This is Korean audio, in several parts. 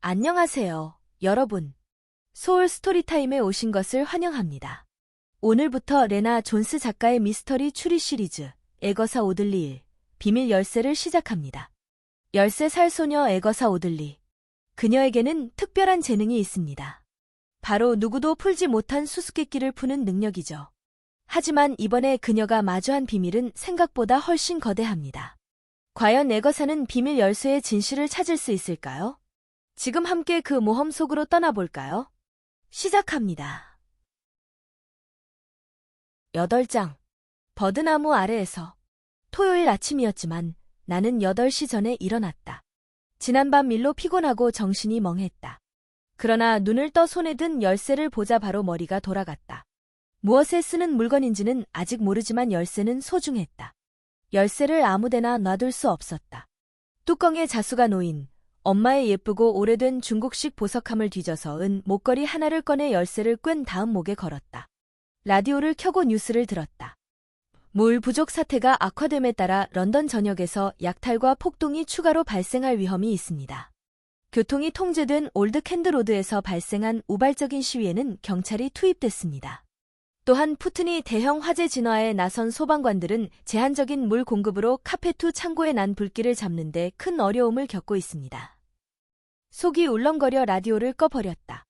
안녕하세요, 여러분. 소울 스토리타임에 오신 것을 환영합니다. 오늘부터 레나 존스 작가의 미스터리 추리 시리즈 에거사 오들리 1, 비밀 열쇠를 시작합니다. 13살 소녀 에거사 오들리. 그녀에게는 특별한 재능이 있습니다. 바로 누구도 풀지 못한 수수께끼를 푸는 능력이죠. 하지만 이번에 그녀가 마주한 비밀은 생각보다 훨씬 거대합니다. 과연 에거사는 비밀 열쇠의 진실을 찾을 수 있을까요? 지금 함께 그 모험 속으로 떠나볼까요? 시작합니다. 8장. 버드나무 아래에서. 토요일 아침이었지만 나는 8시 전에 일어났다. 지난밤 일로 피곤하고 정신이 멍했다. 그러나 눈을 떠 손에 든 열쇠를 보자 바로 머리가 돌아갔다. 무엇에 쓰는 물건인지는 아직 모르지만 열쇠는 소중했다. 열쇠를 아무데나 놔둘 수 없었다. 뚜껑에 자수가 놓인 엄마의 예쁘고 오래된 중국식 보석함을 뒤져서 은 목걸이 하나를 꺼내 열쇠를 끈 다음 목에 걸었다. 라디오를 켜고 뉴스를 들었다. 물 부족 사태가 악화됨에 따라 런던 전역에서 약탈과 폭동이 추가로 발생할 위험이 있습니다. 교통이 통제된 올드 캔드로드에서 발생한 우발적인 시위에는 경찰이 투입됐습니다. 또한 푸트니 대형 화재 진화에 나선 소방관들은 제한적인 물 공급으로 카페투 창고에 난 불길을 잡는 데 큰 어려움을 겪고 있습니다. 속이 울렁거려 라디오를 꺼버렸다.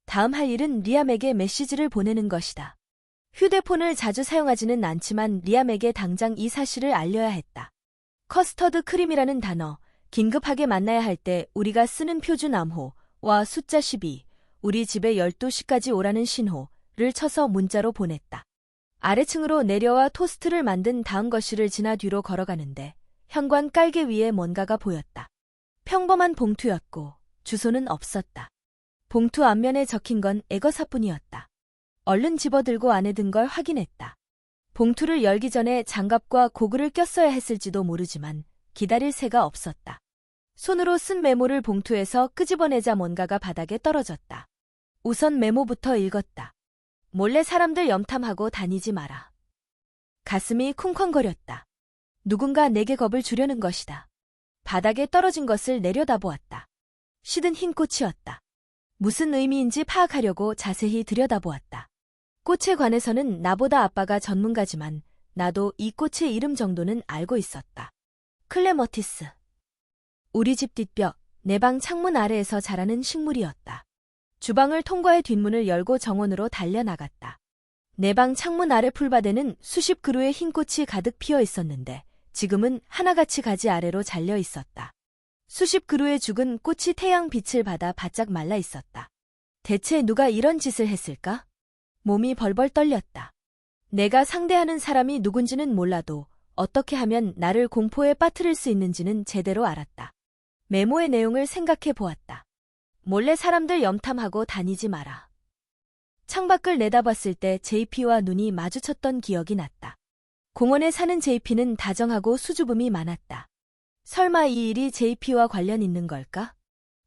다음 할 일은 리암에게 메시지를 보내는 것이다. 휴대폰을 자주 사용하지는 않지만 리암에게 당장 이 사실을 알려야 했다. 커스터드 크림이라는 단어, 긴급하게 만나야 할 때 우리가 쓰는 표준 암호와 숫자 12, 우리 집에 12시까지 오라는 신호를 쳐서 문자로 보냈다. 아래층으로 내려와 토스트를 만든 다음 거실을 지나 뒤로 걸어가는데 현관 깔개 위에 뭔가가 보였다. 평범한 봉투였고 주소는 없었다. 봉투 앞면에 적힌 건 에거사뿐이었다. 얼른 집어들고 안에 든 걸 확인했다. 봉투를 열기 전에 장갑과 고글을 꼈어야 했을지도 모르지만 기다릴 새가 없었다. 손으로 쓴 메모를 봉투에서 끄집어내자 뭔가가 바닥에 떨어졌다. 우선 메모부터 읽었다. 몰래 사람들 염탐하고 다니지 마라. 가슴이 쿵쾅거렸다. 누군가 내게 겁을 주려는 것이다. 바닥에 떨어진 것을 내려다보았다. 시든 흰 꽃이었다. 무슨 의미인지 파악하려고 자세히 들여다보았다. 꽃에 관해서는 나보다 아빠가 전문가지만 나도 이 꽃의 이름 정도는 알고 있었다. 클레머티스. 우리 집 뒷벽, 내 방 창문 아래에서 자라는 식물이었다. 주방을 통과해 뒷문을 열고 정원으로 달려나갔다. 내 방 창문 아래 풀밭에는 수십 그루의 흰 꽃이 가득 피어 있었는데 지금은 하나같이 가지 아래로 잘려 있었다. 수십 그루의 죽은 꽃이 태양 빛을 받아 바짝 말라 있었다. 대체 누가 이런 짓을 했을까? 몸이 벌벌 떨렸다. 내가 상대하는 사람이 누군지는 몰라도 어떻게 하면 나를 공포에 빠뜨릴 수 있는지는 제대로 알았다. 메모의 내용을 생각해 보았다. 몰래 사람들 염탐하고 다니지 마라. 창밖을 내다봤을 때 JP와 눈이 마주쳤던 기억이 났다. 공원에 사는 JP는 다정하고 수줍음이 많았다. 설마 이 일이 JP와 관련 있는 걸까?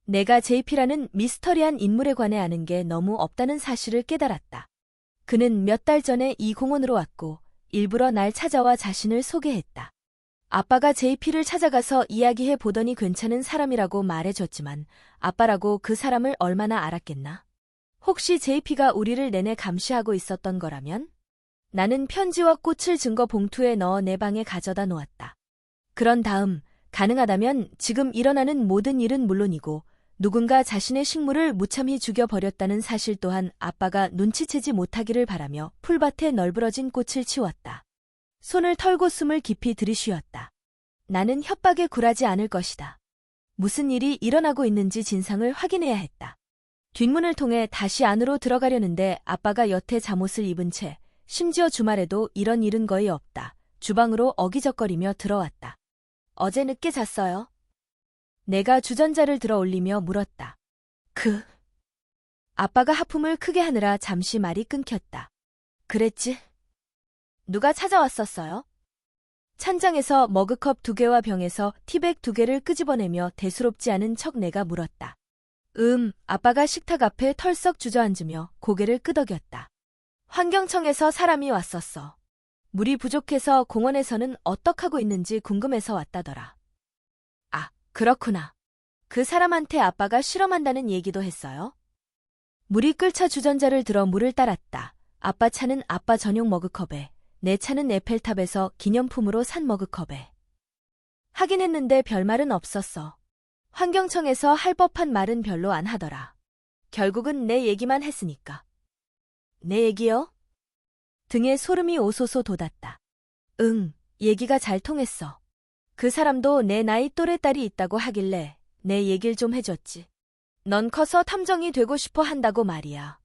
내가 JP라는 미스터리한 인물에 관해 아는 게 너무 없다는 사실을 깨달았다. 그는 몇 달 전에 이 공원으로 왔고 일부러 날 찾아와 자신을 소개했다. 아빠가 JP를 찾아가서 이야기해 보더니 괜찮은 사람이라고 말해줬지만 아빠라고 그 사람을 얼마나 알았겠나? 혹시 JP가 우리를 내내 감시하고 있었던 거라면? 나는 편지와 꽃을 증거 봉투에 넣어 내 방에 가져다 놓았다. 그런 다음 가능하다면 지금 일어나는 모든 일은 물론이고 누군가 자신의 식물을 무참히 죽여버렸다는 사실 또한 아빠가 눈치채지 못하기를 바라며 풀밭에 널브러진 꽃을 치웠다. 손을 털고 숨을 깊이 들이쉬었다. 나는 협박에 굴하지 않을 것이다. 무슨 일이 일어나고 있는지 진상을 확인해야 했다. 뒷문을 통해 다시 안으로 들어가려는데 아빠가 여태 잠옷을 입은 채 심지어 주말에도 이런 일은 거의 없다. 주방으로 어기적거리며 들어왔다. 어제 늦게 잤어요? 내가 주전자를 들어 올리며 물었다. 아빠가 하품을 크게 하느라 잠시 말이 끊겼다. 그랬지? 누가 찾아왔었어요? 찬장에서 머그컵 2개와 병에서 티백 2개를 끄집어내며 대수롭지 않은 척 내가 물었다. 아빠가 식탁 앞에 털썩 주저앉으며 고개를 끄덕였다. 환경청에서 사람이 왔었어. 물이 부족해서 공원에서는 어떡하고 있는지 궁금해서 왔다더라. 아, 그렇구나. 그 사람한테 아빠가 실험한다는 얘기도 했어요. 물이 끓자 주전자를 들어 물을 따랐다. 아빠 차는 아빠 전용 머그컵에, 내 차는 에펠탑에서 기념품으로 산 머그컵에. 하긴 했는데 별말은 없었어. 환경청에서 할 법한 말은 별로 안 하더라. 결국은 내 얘기만 했으니까. 내 얘기요? 등에 소름이 오소소 돋았다. 응, 얘기가 잘 통했어. 그 사람도 내 나이 또래 딸이 있다고 하길래 내 얘길 좀 해줬지. 넌 커서 탐정이 되고 싶어 한다고 말이야.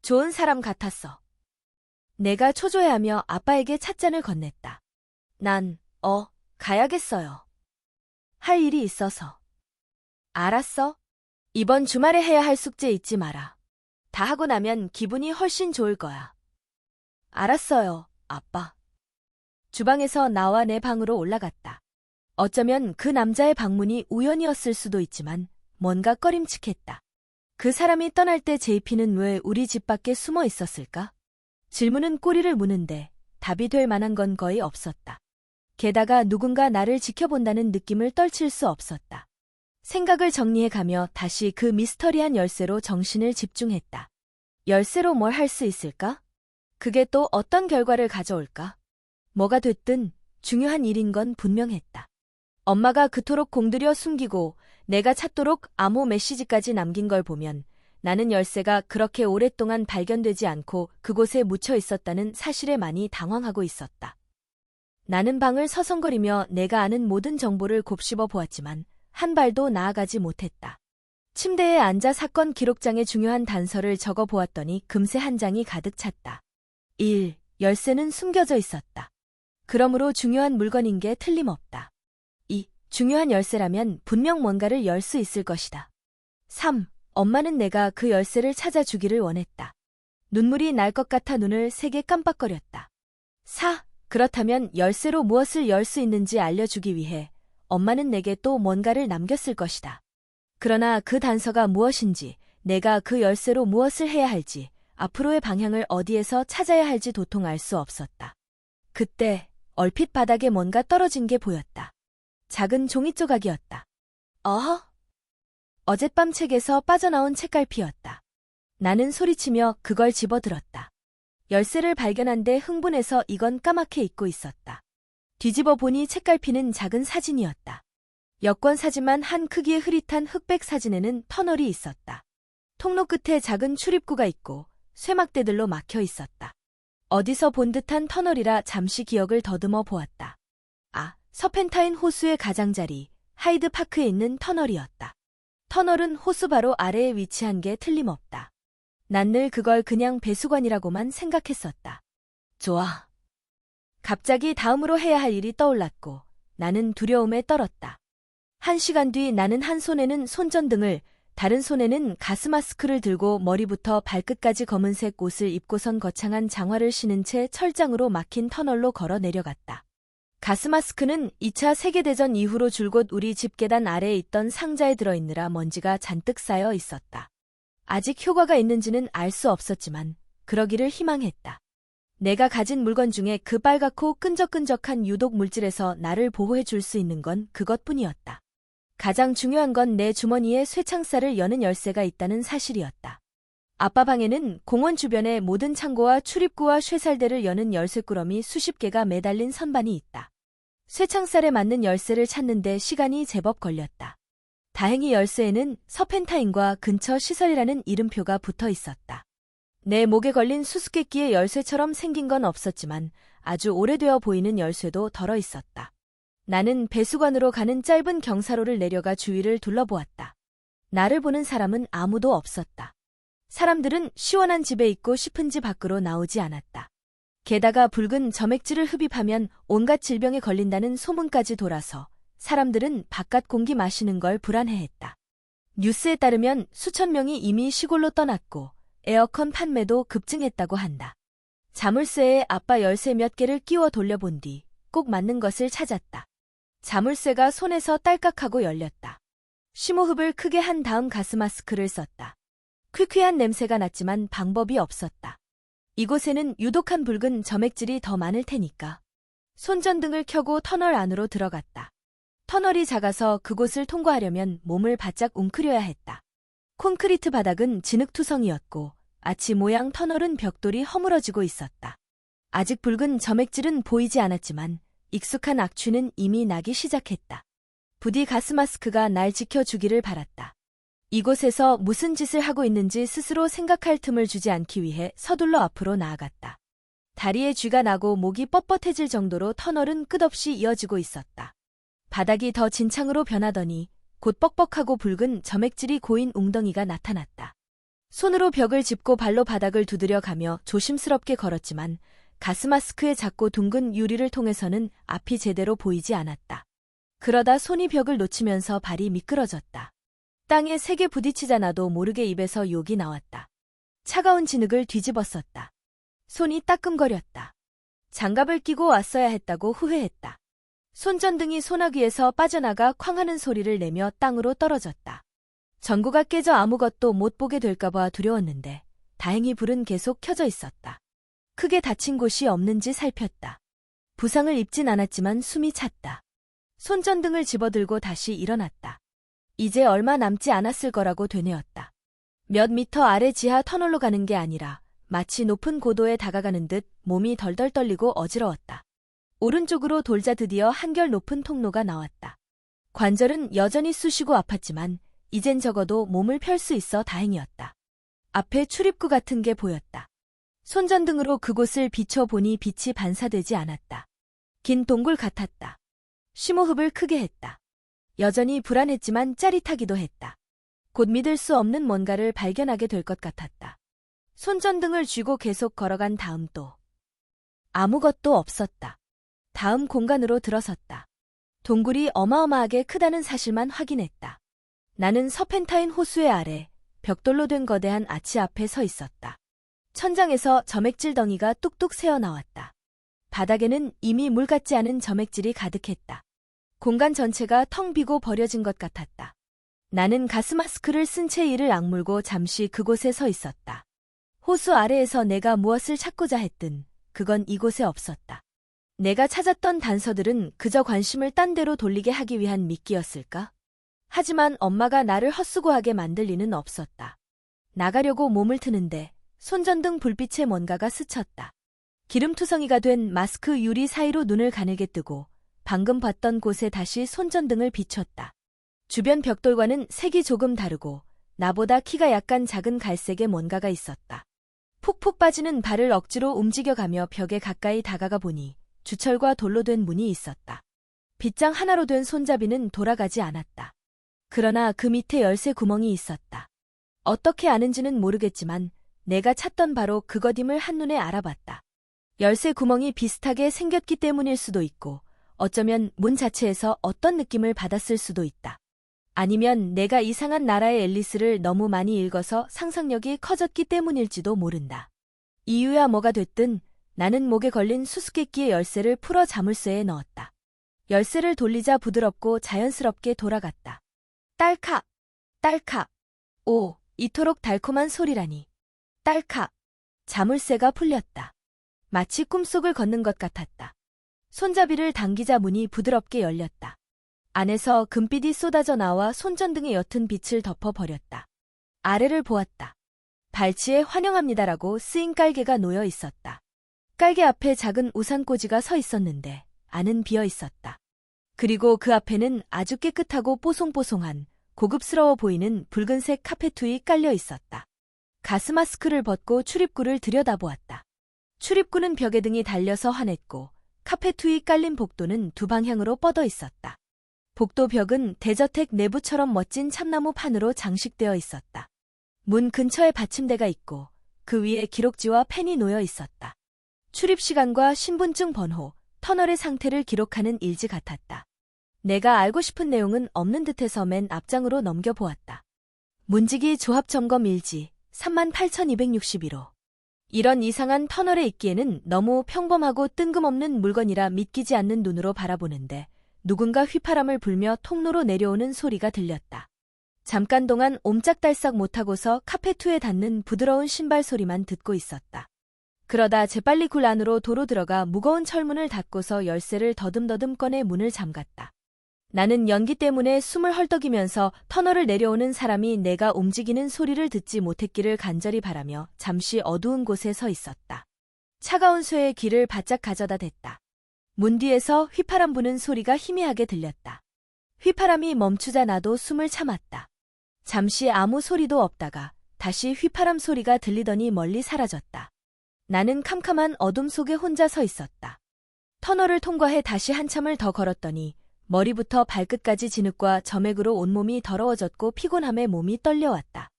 좋은 사람 같았어. 내가 초조해하며 아빠에게 찻잔을 건넸다. 난, 가야겠어요. 할 일이 있어서. 알았어. 이번 주말에 해야 할 숙제 잊지 마라. 다 하고 나면 기분이 훨씬 좋을 거야. 알았어요, 아빠. 주방에서 나와 내 방으로 올라갔다. 어쩌면 그 남자의 방문이 우연이었을 수도 있지만 뭔가 꺼림칙했다. 그 사람이 떠날 때 JP는 왜 우리 집 밖에 숨어 있었을까? 질문은 꼬리를 무는데 답이 될 만한 건 거의 없었다. 게다가 누군가 나를 지켜본다는 느낌을 떨칠 수 없었다. 생각을 정리해가며 다시 그 미스터리한 열쇠로 정신을 집중했다. 열쇠로 뭘 할 수 있을까? 그게 또 어떤 결과를 가져올까? 뭐가 됐든 중요한 일인 건 분명했다. 엄마가 그토록 공들여 숨기고 내가 찾도록 암호 메시지까지 남긴 걸 보면 나는 열쇠가 그렇게 오랫동안 발견되지 않고 그곳에 묻혀 있었다는 사실에 많이 당황하고 있었다. 나는 방을 서성거리며 내가 아는 모든 정보를 곱씹어 보았지만 한 발도 나아가지 못했다. 침대에 앉아 사건 기록장에 중요한 단서를 적어 보았더니 금세 한 장이 가득 찼다. 1. 열쇠는 숨겨져 있었다. 그러므로 중요한 물건인 게 틀림없다. 2. 중요한 열쇠라면 분명 뭔가를 열 수 있을 것이다. 3. 엄마는 내가 그 열쇠를 찾아주기를 원했다. 눈물이 날 것 같아 눈을 세게 깜빡거렸다. 4. 그렇다면 열쇠로 무엇을 열 수 있는지 알려주기 위해 엄마는 내게 또 뭔가를 남겼을 것이다. 그러나 그 단서가 무엇인지, 내가 그 열쇠로 무엇을 해야 할지, 앞으로의 방향을 어디에서 찾아야 할지 도통 알 수 없었다. 그때 얼핏 바닥에 뭔가 떨어진 게 보였다. 작은 종이 조각이었다. 어젯밤 책에서 빠져나온 책갈피였다. 나는 소리치며 그걸 집어들었다. 열쇠를 발견한 데 흥분해서 이건 까맣게 잊고 있었다. 뒤집어 보니 책갈피는 작은 사진이었다. 여권 사진만 한 크기의 흐릿한 흑백 사진에는 터널이 있었다. 통로 끝에 작은 출입구가 있고 쇠막대들로 막혀 있었다. 어디서 본 듯한 터널이라 잠시 기억을 더듬어 보았다. 서펜타인 호수의 가장자리, 하이드 파크에 있는 터널이었다. 터널은 호수 바로 아래에 위치한 게 틀림없다. 난 늘 그걸 그냥 배수관이라고만 생각했었다. 좋아. 갑자기 다음으로 해야 할 일이 떠올랐고 나는 두려움에 떨었다. 1시간 뒤 나는 한 손에는 손전등을, 다른 손에는 가스마스크를 들고 머리부터 발끝까지 검은색 옷을 입고선 거창한 장화를 신은 채 철장으로 막힌 터널로 걸어 내려갔다. 가스마스크는 2차 세계대전 이후로 줄곧 우리 집 계단 아래에 있던 상자에 들어있느라 먼지가 잔뜩 쌓여 있었다. 아직 효과가 있는지는 알 수 없었지만 그러기를 희망했다. 내가 가진 물건 중에 그 빨갛고 끈적끈적한 유독 물질에서 나를 보호해 줄 수 있는 건 그것뿐이었다. 가장 중요한 건 내 주머니에 쇠창살을 여는 열쇠가 있다는 사실이었다. 아빠 방에는 공원 주변에 모든 창고와 출입구와 쇠살대를 여는 열쇠꾸러미 수십 개가 매달린 선반이 있다. 쇠창살에 맞는 열쇠를 찾는데 시간이 제법 걸렸다. 다행히 열쇠에는 서펜타인과 근처 시설이라는 이름표가 붙어 있었다. 내 목에 걸린 수수께끼의 열쇠처럼 생긴 건 없었지만 아주 오래되어 보이는 열쇠도 덜어 있었다. 나는 배수관으로 가는 짧은 경사로를 내려가 주위를 둘러보았다. 나를 보는 사람은 아무도 없었다. 사람들은 시원한 집에 있고 싶은 집 밖으로 나오지 않았다. 게다가 붉은 점액질을 흡입하면 온갖 질병에 걸린다는 소문까지 돌아서 사람들은 바깥 공기 마시는 걸 불안해했다. 뉴스에 따르면 수천 명이 이미 시골로 떠났고 에어컨 판매도 급증했다고 한다. 자물쇠에 아빠 열쇠 몇 개를 끼워 돌려본 뒤 꼭 맞는 것을 찾았다. 자물쇠가 손에서 딸깍하고 열렸다. 심호흡을 크게 한 다음 가스마스크를 썼다. 퀴퀴한 냄새가 났지만 방법이 없었다. 이곳에는 유독한 붉은 점액질이 더 많을 테니까. 손전등을 켜고 터널 안으로 들어갔다. 터널이 작아서 그곳을 통과하려면 몸을 바짝 웅크려야 했다. 콘크리트 바닥은 진흙투성이었고 아치 모양 터널은 벽돌이 허물어지고 있었다. 아직 붉은 점액질은 보이지 않았지만 익숙한 악취는 이미 나기 시작했다. 부디 가스마스크가 날 지켜주기를 바랐다. 이곳에서 무슨 짓을 하고 있는지 스스로 생각할 틈을 주지 않기 위해 서둘러 앞으로 나아갔다. 다리에 쥐가 나고 목이 뻣뻣해질 정도로 터널은 끝없이 이어지고 있었다. 바닥이 더 진창으로 변하더니 곧 뻑뻑하고 붉은 점액질이 고인 웅덩이가 나타났다. 손으로 벽을 짚고 발로 바닥을 두드려가며 조심스럽게 걸었지만 가스마스크의 작고 둥근 유리를 통해서는 앞이 제대로 보이지 않았다. 그러다 손이 벽을 놓치면서 발이 미끄러졌다. 땅에 세게 부딪히자 나도 모르게 입에서 욕이 나왔다. 차가운 진흙을 뒤집었었다. 손이 따끔거렸다. 장갑을 끼고 왔어야 했다고 후회했다. 손전등이 소나귀에서 빠져나가 쾅 하는 소리를 내며 땅으로 떨어졌다. 전구가 깨져 아무것도 못 보게 될까봐 두려웠는데 다행히 불은 계속 켜져 있었다. 크게 다친 곳이 없는지 살폈다. 부상을 입진 않았지만 숨이 찼다. 손전등을 집어들고 다시 일어났다. 이제 얼마 남지 않았을 거라고 되뇌었다. 몇 미터 아래 지하 터널로 가는 게 아니라 마치 높은 고도에 다가가는 듯 몸이 덜덜 떨리고 어지러웠다. 오른쪽으로 돌자 드디어 한결 높은 통로가 나왔다. 관절은 여전히 쑤시고 아팠지만 이젠 적어도 몸을 펼 수 있어 다행이었다. 앞에 출입구 같은 게 보였다. 손전등으로 그곳을 비춰보니 빛이 반사되지 않았다. 긴 동굴 같았다. 심호흡을 크게 했다. 여전히 불안했지만 짜릿하기도 했다. 곧 믿을 수 없는 뭔가를 발견하게 될 것 같았다. 손전등을 쥐고 계속 걸어간 다음 또 아무것도 없었다. 다음 공간으로 들어섰다. 동굴이 어마어마하게 크다는 사실만 확인했다. 나는 서펜타인 호수의 아래 벽돌로 된 거대한 아치 앞에 서 있었다. 천장에서 점액질 덩이가 뚝뚝 새어나왔다. 바닥에는 이미 물 같지 않은 점액질이 가득했다. 공간 전체가 텅 비고 버려진 것 같았다. 나는 가스마스크를 쓴 채 이를 악물고 잠시 그곳에 서 있었다. 호수 아래에서 내가 무엇을 찾고자 했든 그건 이곳에 없었다. 내가 찾았던 단서들은 그저 관심을 딴 데로 돌리게 하기 위한 미끼였을까? 하지만 엄마가 나를 헛수고하게 만들 리는 없었다. 나가려고 몸을 트는데 손전등 불빛에 뭔가가 스쳤다. 기름투성이가 된 마스크 유리 사이로 눈을 가늘게 뜨고 방금 봤던 곳에 다시 손전등을 비췄다. 주변 벽돌과는 색이 조금 다르고 나보다 키가 약간 작은 갈색의 뭔가가 있었다. 푹푹 빠지는 발을 억지로 움직여가며 벽에 가까이 다가가 보니 주철과 돌로 된 문이 있었다. 빗장 하나로 된 손잡이는 돌아가지 않았다. 그러나 그 밑에 열쇠 구멍이 있었다. 어떻게 아는지는 모르겠지만 내가 찾던 바로 그것임을 한눈에 알아봤다. 열쇠 구멍이 비슷하게 생겼기 때문일 수도 있고 어쩌면 문 자체에서 어떤 느낌을 받았을 수도 있다. 아니면 내가 이상한 나라의 앨리스를 너무 많이 읽어서 상상력이 커졌기 때문일지도 모른다. 이유야 뭐가 됐든 나는 목에 걸린 수수께끼의 열쇠를 풀어 자물쇠에 넣었다. 열쇠를 돌리자 부드럽고 자연스럽게 돌아갔다. 딸칵! 딸칵! 오, 이토록 달콤한 소리라니. 딸칵! 자물쇠가 풀렸다. 마치 꿈속을 걷는 것 같았다. 손잡이를 당기자 문이 부드럽게 열렸다. 안에서 금빛이 쏟아져 나와 손전등의 옅은 빛을 덮어버렸다. 아래를 보았다. 발치에 환영합니다라고 쓰인 깔개가 놓여 있었다. 깔개 앞에 작은 우산꽂이가 서 있었는데 안은 비어 있었다. 그리고 그 앞에는 아주 깨끗하고 뽀송뽀송한 고급스러워 보이는 붉은색 카페트이 깔려 있었다. 가스마스크를 벗고 출입구를 들여다보았다. 출입구는 벽에 등이 달려서 환했고 카페트이 깔린 복도는 두 방향으로 뻗어 있었다. 복도 벽은 대저택 내부처럼 멋진 참나무 판으로 장식되어 있었다. 문 근처에 받침대가 있고 그 위에 기록지와 펜이 놓여 있었다. 출입시간과 신분증 번호, 터널의 상태를 기록하는 일지 같았다. 내가 알고 싶은 내용은 없는 듯해서 맨 앞장으로 넘겨보았다. 문지기 조합점검 일지 38,261호. 이런 이상한 터널에 있기에는 너무 평범하고 뜬금없는 물건이라 믿기지 않는 눈으로 바라보는데 누군가 휘파람을 불며 통로로 내려오는 소리가 들렸다. 잠깐 동안 옴짝달싹 못하고서 카페트에 닿는 부드러운 신발 소리만 듣고 있었다. 그러다 재빨리 굴 안으로 도로 들어가 무거운 철문을 닫고서 열쇠를 더듬더듬 꺼내 문을 잠갔다. 나는 연기 때문에 숨을 헐떡이면서 터널을 내려오는 사람이 내가 움직이는 소리를 듣지 못했기를 간절히 바라며 잠시 어두운 곳에 서 있었다. 차가운 쇠의 귀를 바짝 가져다 댔다. 문 뒤에서 휘파람 부는 소리가 희미하게 들렸다. 휘파람이 멈추자 나도 숨을 참았다. 잠시 아무 소리도 없다가 다시 휘파람 소리가 들리더니 멀리 사라졌다. 나는 캄캄한 어둠 속에 혼자 서 있었다. 터널을 통과해 다시 한참을 더 걸었더니 머리부터 발끝까지 진흙과 점액으로 온몸이 더러워졌고 피곤함에 몸이 떨려왔다.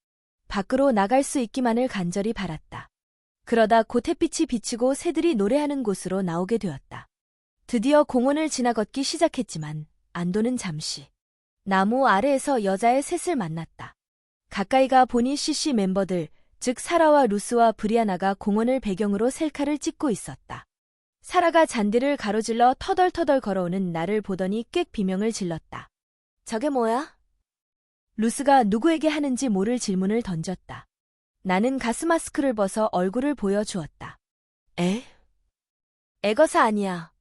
밖으로 나갈 수 있기만을 간절히 바랐다. 그러다 곧 햇빛이 비치고 새들이 노래하는 곳으로 나오게 되었다. 드디어 공원을 지나 걷기 시작했지만 안도는 잠시. 나무 아래에서 여자의 셋을 만났다. 가까이가 보니 CC 멤버들, 즉 사라와 루스와 브리아나가 공원을 배경으로 셀카를 찍고 있었다. 사라가 잔디를 가로질러 터덜터덜 걸어오는 나를 보더니 꽥 비명을 질렀다. 저게 뭐야? 루스가 누구에게 하는지 모를 질문을 던졌다. 나는 가스마스크를 벗어 얼굴을 보여주었다. 에? 애거사 아니야.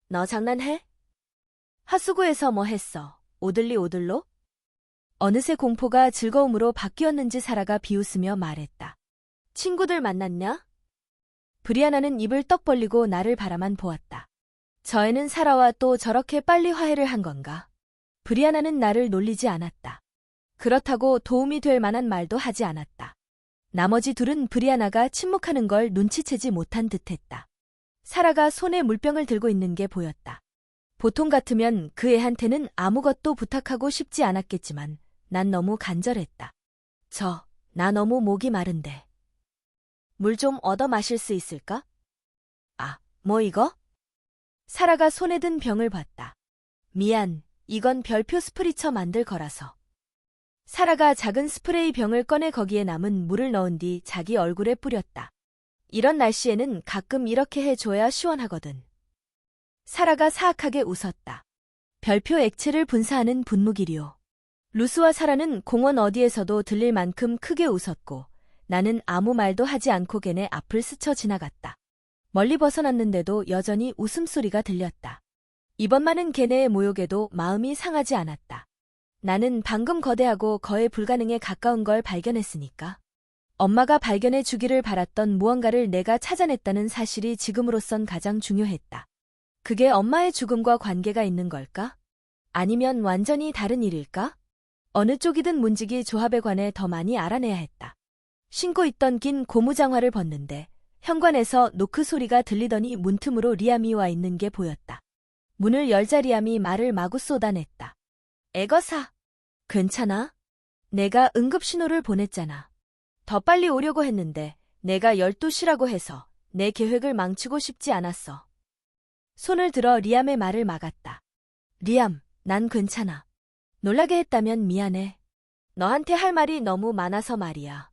너 장난해? 하수구에서 뭐 했어? 오들리 오들로? 어느새 공포가 즐거움으로 바뀌었는지 사라가 비웃으며 말했다. 친구들 만났냐? 브리아나는 입을 떡 벌리고 나를 바라만 보았다. 저 애는 사라와 또 저렇게 빨리 화해를 한 건가? 브리아나는 나를 놀리지 않았다. 그렇다고 도움이 될 만한 말도 하지 않았다. 나머지 둘은 브리아나가 침묵하는 걸 눈치채지 못한 듯했다. 사라가 손에 물병을 들고 있는 게 보였다. 보통 같으면 그 애한테는 아무것도 부탁하고 싶지 않았겠지만 난 너무 간절했다. 나 너무 목이 마른데. 물 좀 얻어 마실 수 있을까? 아, 뭐 이거? 사라가 손에 든 병을 봤다. 미안, 이건 별표 스프리처 만들 거라서. 사라가 작은 스프레이 병을 꺼내 거기에 남은 물을 넣은 뒤 자기 얼굴에 뿌렸다. 이런 날씨에는 가끔 이렇게 해줘야 시원하거든. 사라가 사악하게 웃었다. 별표 액체를 분사하는 분무기류. 루스와 사라는 공원 어디에서도 들릴 만큼 크게 웃었고 나는 아무 말도 하지 않고 걔네 앞을 스쳐 지나갔다. 멀리 벗어났는데도 여전히 웃음소리가 들렸다. 이번만은 걔네의 모욕에도 마음이 상하지 않았다. 나는 방금 거대하고 거의 불가능에 가까운 걸 발견했으니까. 엄마가 발견해 주기를 바랐던 무언가를 내가 찾아냈다는 사실이 지금으로선 가장 중요했다. 그게 엄마의 죽음과 관계가 있는 걸까? 아니면 완전히 다른 일일까? 어느 쪽이든 문지기 조합에 관해 더 많이 알아내야 했다. 신고 있던 긴 고무장화를 벗는데 현관에서 노크 소리가 들리더니 문틈으로 리암이 와 있는 게 보였다. 문을 열자 리암이 말을 마구 쏟아냈다. 애거사. 괜찮아? 내가 응급신호를 보냈잖아. 더 빨리 오려고 했는데 내가 12시라고 해서 내 계획을 망치고 싶지 않았어. 손을 들어 리암의 말을 막았다. 리암, 난 괜찮아. 놀라게 했다면 미안해. 너한테 할 말이 너무 많아서 말이야.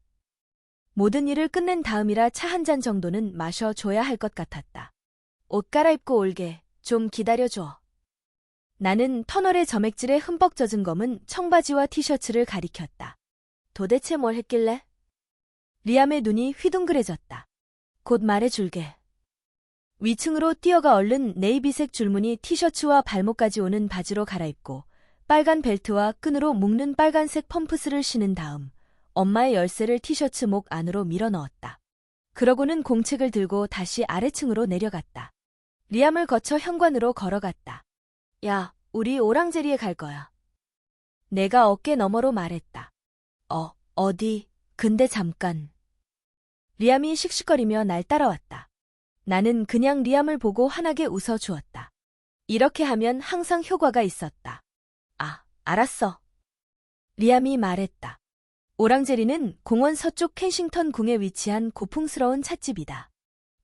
모든 일을 끝낸 다음이라 차 한 잔 정도는 마셔줘야 할 것 같았다. 옷 갈아입고 올게. 좀 기다려줘. 나는 터널의 점액질에 흠뻑 젖은 검은 청바지와 티셔츠를 가리켰다. 도대체 뭘 했길래? 리암의 눈이 휘둥그레졌다. 곧 말해줄게. 위층으로 뛰어가 얼른 네이비색 줄무늬 티셔츠와 발목까지 오는 바지로 갈아입고 빨간 벨트와 끈으로 묶는 빨간색 펌프스를 신은 다음 엄마의 열쇠를 티셔츠 목 안으로 밀어 넣었다. 그러고는 공책을 들고 다시 아래층으로 내려갔다. 리암을 거쳐 현관으로 걸어갔다. 야, 우리 오랑제리에 갈 거야. 내가 어깨 너머로 말했다. 어디? 근데 잠깐. 리암이 씩씩거리며 날 따라왔다. 나는 그냥 리암을 보고 환하게 웃어주었다. 이렇게 하면 항상 효과가 있었다. 아, 알았어. 리암이 말했다. 오랑제리는 공원 서쪽 켄싱턴 궁에 위치한 고풍스러운 찻집이다.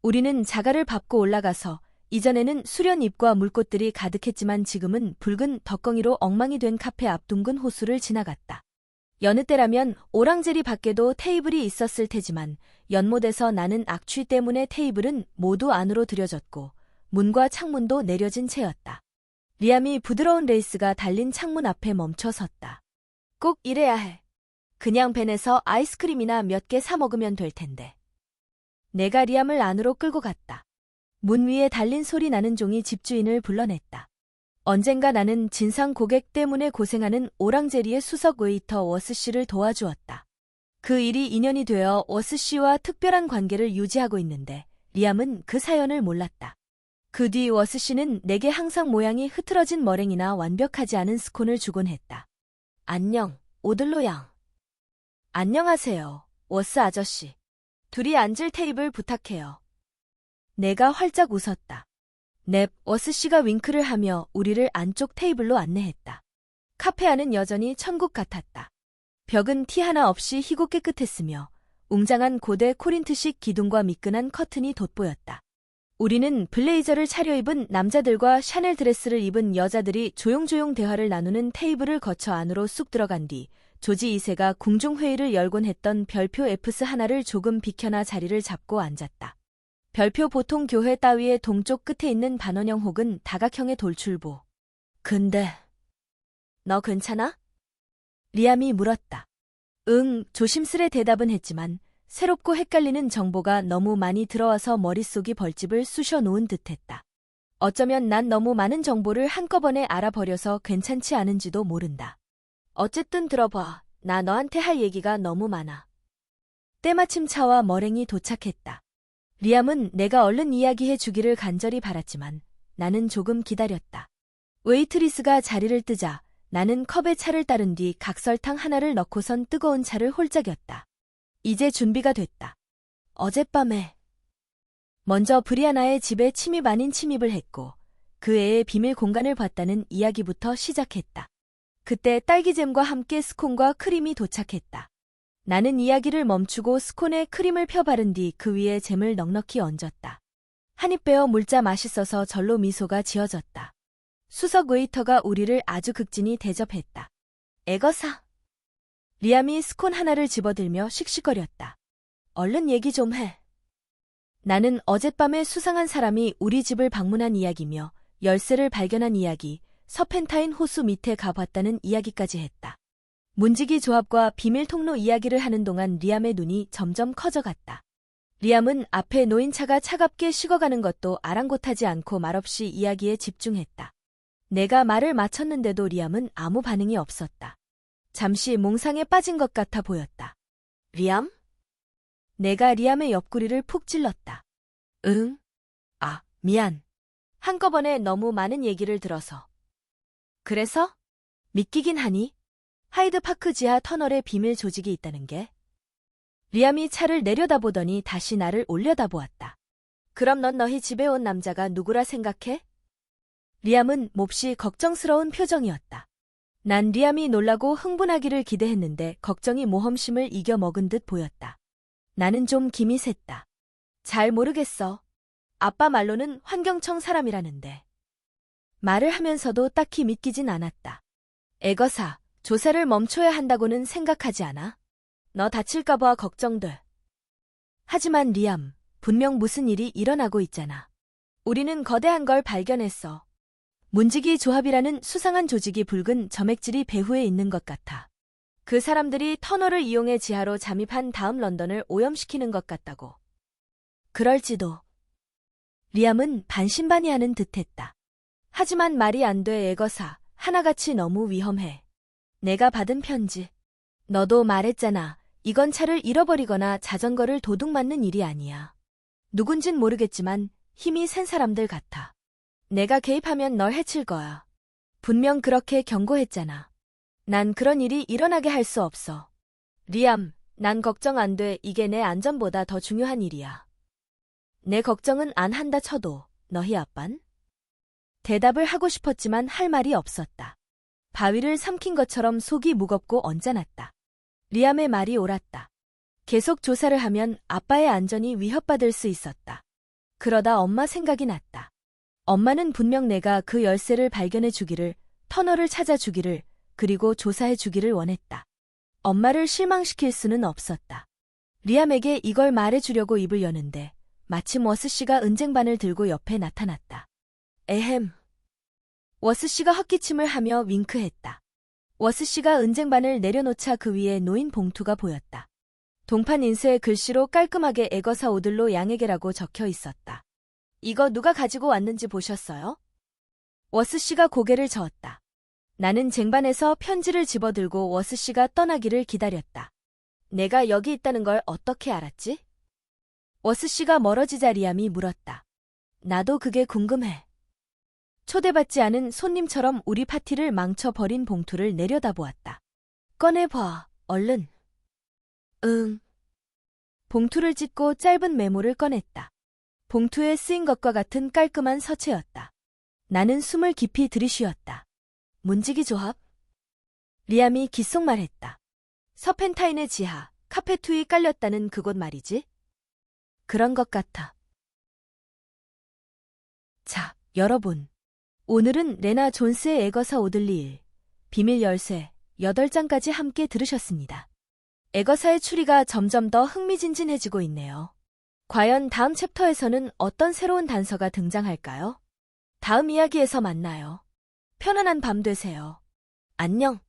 우리는 자갈을 밟고 올라가서 이전에는 수련잎과 물꽃들이 가득했지만 지금은 붉은 덕거기로 엉망이 된 카페 앞 둥근 호수를 지나갔다. 여느 때라면 오랑제리 밖에도 테이블이 있었을 테지만 연못에서 나는 악취 때문에 테이블은 모두 안으로 들여졌고 문과 창문도 내려진 채였다. 리암이 부드러운 레이스가 달린 창문 앞에 멈춰 섰다. 꼭 이래야 해. 그냥 벤에서 아이스크림이나 몇 개 사 먹으면 될 텐데. 내가 리암을 안으로 끌고 갔다. 문 위에 달린 소리 나는 종이 집주인을 불러냈다. 언젠가 나는 진상 고객 때문에 고생하는 오랑제리의 수석 웨이터 워스 씨를 도와주었다. 그 일이 인연이 되어 워스 씨와 특별한 관계를 유지하고 있는데 리암은 그 사연을 몰랐다. 그 뒤 워스 씨는 내게 항상 모양이 흐트러진 머랭이나 완벽하지 않은 스콘을 주곤 했다. 안녕, 오들로 양. 안녕하세요, 워스 아저씨. 둘이 앉을 테이블 부탁해요. 내가 활짝 웃었다. 넵, 워스 씨가 윙크를 하며 우리를 안쪽 테이블로 안내했다. 카페 안은 여전히 천국 같았다. 벽은 티 하나 없이 희고 깨끗했으며 웅장한 고대 코린트식 기둥과 미끈한 커튼이 돋보였다. 우리는 블레이저를 차려입은 남자들과 샤넬 드레스를 입은 여자들이 조용조용 대화를 나누는 테이블을 거쳐 안으로 쑥 들어간 뒤 조지 2세가 궁중회의를 열곤 했던 별표 F스 하나를 조금 비켜나 자리를 잡고 앉았다. 별표 보통 교회 따위의 동쪽 끝에 있는 반원형 혹은 다각형의 돌출부. 근데 너 괜찮아? 리암이 물었다. 응, 조심스레 대답은 했지만 새롭고 헷갈리는 정보가 너무 많이 들어와서 머릿속이 벌집을 쑤셔 놓은 듯했다. 어쩌면 난 너무 많은 정보를 한꺼번에 알아버려서 괜찮지 않은지도 모른다. 어쨌든 들어봐. 나 너한테 할 얘기가 너무 많아. 때마침 차와 머랭이 도착했다. 리암은 내가 얼른 이야기해 주기를 간절히 바랐지만 나는 조금 기다렸다. 웨이트리스가 자리를 뜨자 나는 컵에 차를 따른 뒤 각설탕 하나를 넣고선 뜨거운 차를 홀짝였다. 이제 준비가 됐다. 어젯밤에 먼저 브리아나의 집에 침입 아닌 침입을 했고 그 애의 비밀 공간을 봤다는 이야기부터 시작했다. 그때 딸기잼과 함께 스콘과 크림이 도착했다. 나는 이야기를 멈추고 스콘에 크림을 펴 바른 뒤 그 위에 잼을 넉넉히 얹었다. 한입 베어 물자 맛있어서 절로 미소가 지어졌다. 수석 웨이터가 우리를 아주 극진히 대접했다. 애거사. 리암이 스콘 하나를 집어들며 씩씩거렸다. 얼른 얘기 좀 해. 나는 어젯밤에 수상한 사람이 우리 집을 방문한 이야기며 열쇠를 발견한 이야기, 서펜타인 호수 밑에 가봤다는 이야기까지 했다. 문지기 조합과 비밀 통로 이야기를 하는 동안 리암의 눈이 점점 커져갔다. 리암은 앞에 놓인 차가 차갑게 식어가는 것도 아랑곳하지 않고 말없이 이야기에 집중했다. 내가 말을 마쳤는데도 리암은 아무 반응이 없었다. 잠시 몽상에 빠진 것 같아 보였다. 리암? 내가 리암의 옆구리를 푹 찔렀다. 응? 아, 미안. 한꺼번에 너무 많은 얘기를 들어서. 그래서? 믿기긴 하니? 하이드파크 지하 터널에 비밀 조직이 있다는 게? 리암이 차를 내려다보더니 다시 나를 올려다보았다. 그럼 넌 너희 집에 온 남자가 누구라 생각해? 리암은 몹시 걱정스러운 표정이었다. 난 리암이 놀라고 흥분하기를 기대했는데 걱정이 모험심을 이겨먹은 듯 보였다. 나는 좀 김이 샜다. 잘 모르겠어. 아빠 말로는 환경청 사람이라는데. 말을 하면서도 딱히 믿기진 않았다. 애거사, 조사를 멈춰야 한다고는 생각하지 않아? 너 다칠까봐 걱정돼. 하지만 리암, 분명 무슨 일이 일어나고 있잖아. 우리는 거대한 걸 발견했어. 문지기 조합이라는 수상한 조직이 붉은 점액질이 배후에 있는 것 같아. 그 사람들이 터널을 이용해 지하로 잠입한 다음 런던을 오염시키는 것 같다고. 그럴지도. 리암은 반신반의하는 듯했다. 하지만 말이 안 돼 애거사, 하나같이 너무 위험해. 내가 받은 편지. 너도 말했잖아. 이건 차를 잃어버리거나 자전거를 도둑맞는 일이 아니야. 누군진 모르겠지만 힘이 센 사람들 같아. 내가 개입하면 널 해칠 거야. 분명 그렇게 경고했잖아. 난 그런 일이 일어나게 할 수 없어. 리암, 난 걱정 안 돼. 이게 내 안전보다 더 중요한 일이야. 내 걱정은 안 한다 쳐도 너희 아빤? 대답을 하고 싶었지만 할 말이 없었다. 바위를 삼킨 것처럼 속이 무겁고 언짢았다. 리암의 말이 옳았다. 계속 조사를 하면 아빠의 안전이 위협받을 수 있었다. 그러다 엄마 생각이 났다. 엄마는 분명 내가 그 열쇠를 발견해 주기를, 터널을 찾아 주기를, 그리고 조사해 주기를 원했다. 엄마를 실망시킬 수는 없었다. 리암에게 이걸 말해 주려고 입을 여는데 마침 워스 씨가 은쟁반을 들고 옆에 나타났다. 에헴. 워스 씨가 헛기침을 하며 윙크했다. 워스 씨가 은쟁반을 내려놓자 그 위에 놓인 봉투가 보였다. 동판 인쇄 글씨로 깔끔하게 애거사 오들로 양에게라고 적혀 있었다. 이거 누가 가지고 왔는지 보셨어요? 워스 씨가 고개를 저었다. 나는 쟁반에서 편지를 집어들고 워스 씨가 떠나기를 기다렸다. 내가 여기 있다는 걸 어떻게 알았지? 워스 씨가 멀어지자 리암이 물었다. 나도 그게 궁금해. 초대받지 않은 손님처럼 우리 파티를 망쳐버린 봉투를 내려다보았다. 꺼내봐, 얼른. 응. 봉투를 찢고 짧은 메모를 꺼냈다. 봉투에 쓰인 것과 같은 깔끔한 서체였다. 나는 숨을 깊이 들이쉬었다. 문지기 조합? 리암이 귓속말했다. 서펜타인의 지하, 카페투이 깔렸다는 그곳 말이지? 그런 것 같아. 자, 여러분. 오늘은 레나 존스의 에거사 오들리 일, 비밀 열쇠 8장까지 함께 들으셨습니다. 에거사의 추리가 점점 더 흥미진진해지고 있네요. 과연 다음 챕터에서는 어떤 새로운 단서가 등장할까요? 다음 이야기에서 만나요. 편안한 밤 되세요. 안녕.